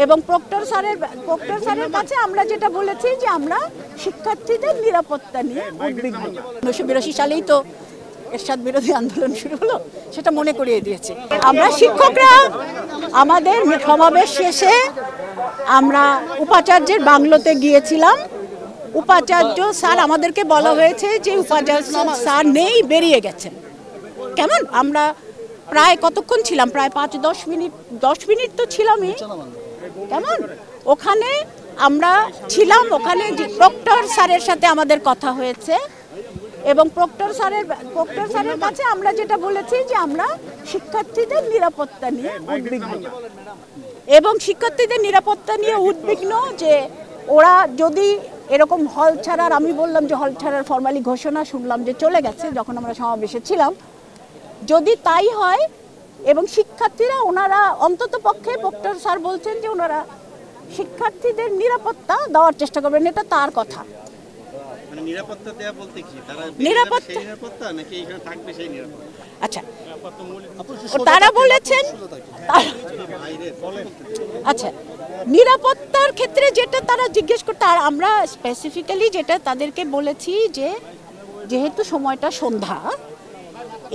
এবং প্রক্টর স্যারের কাছে আমরা যেটা বলেছি যে আমরা শিক্ষার্থীদের নিরাপত্তা নিয়ে উদ্বিগ্ন। 1982 সালেই তো এরশাদ বিরোধী আন্দোলন শুরু হলো, সেটা মনে করিয়ে দিয়েছে। আমরা শিক্ষকরা আমাদের সমাবেশ শেষে আমরা উপাচার্যের বাংলোতে গিয়েছিলাম। উপাচার্য স্যার আমাদেরকে বলা হয়েছে যে উপাচার্য স্যার নেই, বেরিয়ে গেছেন। কেমন আমরা প্রায় কতক্ষণ ছিলাম, প্রায় 5-10 মিনিট তো ছিলামই। কেমন ওখানে আমরা ছিলাম, ওখানে প্রক্টর স্যারের সাথে আমাদের কথা হয়েছে এবং প্রক্টর স্যারের কাছে আমরা যেটা বলেছি যে আমরা শিক্ষার্থীদের নিরাপত্তা নিয়ে উদ্বিগ্ন এবং শিক্ষার্থীদের নিরাপত্তা নিয়ে উদ্বিগ্ন যে ওরা যদি এরকম হল ছাড়ার, আমি বললাম যে হল ছাড়ার ফরমালি ঘোষণা শুনলাম যে চলে গেছে যখন আমরা সমাবেশে ছিলাম, যদি তাই হয় এবং শিক্ষার্থীরা ওনারা অন্তত পক্ষে প্রক্টর স্যার বলছেন যে ওনারা শিক্ষার্থীদের নিরাপত্তা দেওয়ার চেষ্টা করবেন, এটা তার কথা। মানে নিরাপত্তা দেয়া বলতে কি, তারা নিরাপত্তা নাকি এখানে থাকবে সেই নিরাপত্তা? আচ্ছা, তারা বলেছেন আচ্ছা নিরাপত্তার ক্ষেত্রে যেটা তারা জিজ্ঞেস করতে, আর আমরা স্পেসিফিক্যালি যেটা তাদেরকে বলেছি যে যেহেতু সময়টা সন্ধ্যা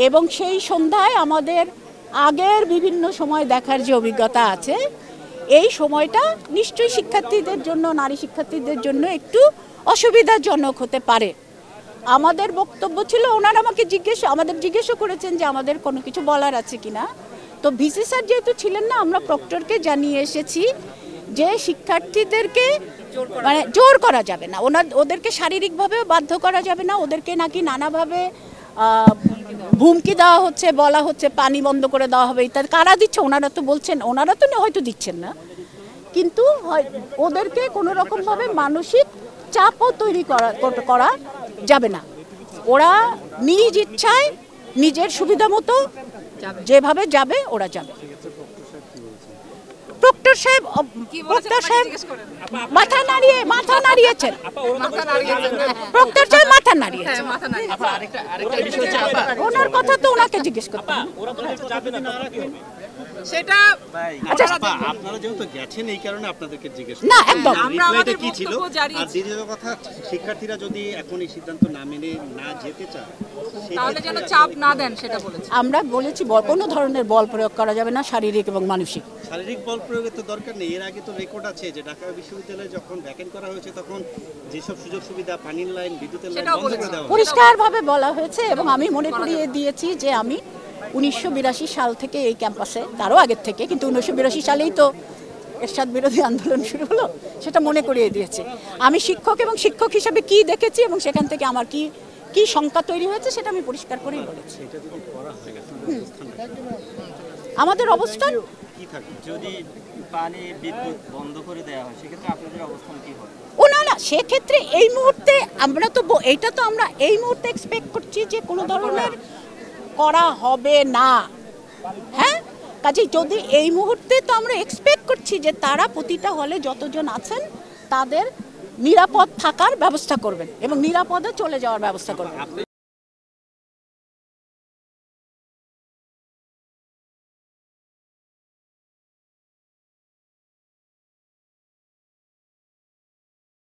এবং সেই সন্ধ্যায় আমাদের আগের বিভিন্ন সময় দেখার যে অভিজ্ঞতা আছে, এই সময়টা নিশ্চয়ই শিক্ষার্থীদের জন্য, নারী শিক্ষার্থীদের জন্য একটু অসুবিধাজনক হতে পারে। আমাদের বক্তব্য ছিল, ওনারা আমাকে আমাদের জিজ্ঞেসও করেছেন যে আমাদের কোনো কিছু বলার আছে কিনা। তো ভিসি স্যার যেহেতু ছিলেন না, আমরা প্রক্টরকে জানিয়ে এসেছি যে শিক্ষার্থীদেরকে মানে জোর করা যাবে না, ওদেরকে শারীরিকভাবেও বাধ্য করা যাবে না, ওদেরকে নাকি নানাভাবে হুমকি দেওয়া হচ্ছে, বলা হচ্ছে পানি বন্ধ করে দেওয়া হবে ইত্যাদি। কারা দিচ্ছে? ওনারা তো বলছেন, ওনারা তো হয়তো দিচ্ছেন না, কিন্তু ওদেরকে কোনো রকমভাবে মানসিক চাপও তৈরি করা যাবে না। ওরা নিজ ইচ্ছায় নিজের সুবিধা মতো যেভাবে যাবে ওরা যাবে। প্রক্টর সাহেব মাথা নাড়িয়েছেন, প্রক্টর সাহেব মাথা নাড়িয়েছেন, ওনার কথা তো ওনাকে জিজ্ঞেস করতে সেটা। আচ্ছা আপনারা যেহেতু গেছেন এই কারণে আপনাদেরকে জিজ্ঞেস না, একদম এটা কি ছিল। আর দ্বিতীয় কথা, শিক্ষার্থীরা যদি এখন এই সিদ্ধান্ত না মেনে না যেতে চায় তাহলে যেন চাপ না দেন সেটা বলেছি। আমরা বলেছি কোনো ধরনের বল প্রয়োগ করা যাবে না, শারীরিক এবং মানসিক। শারীরিক বল প্রয়োগের তো দরকার নেই। এর আগে তো রেকর্ড আছে যে ঢাকা বিশ্ববিদ্যালয়ে যখন ভ্যাকেন্ট করা হয়েছে তখন যেসব সুযোগ সুবিধা, পানির লাইন, বিদ্যুতের লাইন বন্ধ করে দেওয়া হয়েছে, পরিষ্কারভাবে বলা হয়েছে। এবং আমি মনে করিয়ে দিয়েছি যে আমি 1982 সাল থেকে এই ক্যাম্পাসে, তারও আগের থেকে, কিন্তু 1982 সালেই তো এরশাদ বিরোধী আন্দোলন শুরু হলো, সেটা মনে করিয়ে দিয়েছে। আমি শিক্ষক এবং শিক্ষক হিসেবে কি দেখেছি এবং সেখান থেকে আমার কি কি শঙ্কা তৈরি হয়েছে সেটা আমি পরিষ্কার করেই বলেছি। আমাদের অবস্থান কি থাকে যদি পানি বিদ্যুৎ বন্ধ করে দেওয়া হয় সেক্ষেত্রে আপনাদের অবস্থান কি হবে? না সেক্ষেত্রে এই মুহূর্তে আমরা তো এইটা তো আমরা এই মুহূর্তে এক্সপেক্ট করছি যে কোনো ধরনের করা হবে না। হ্যাঁ, কাজেই যদি এই মুহূর্তে তো আমরা এক্সপেক্ট করছি যে তারা প্রতিটা হলে যতজন আছেন তাদের নিরাপদ থাকার ব্যবস্থা করবেন এবং নিরাপদে চলে যাওয়ার ব্যবস্থা করবেন। আপনি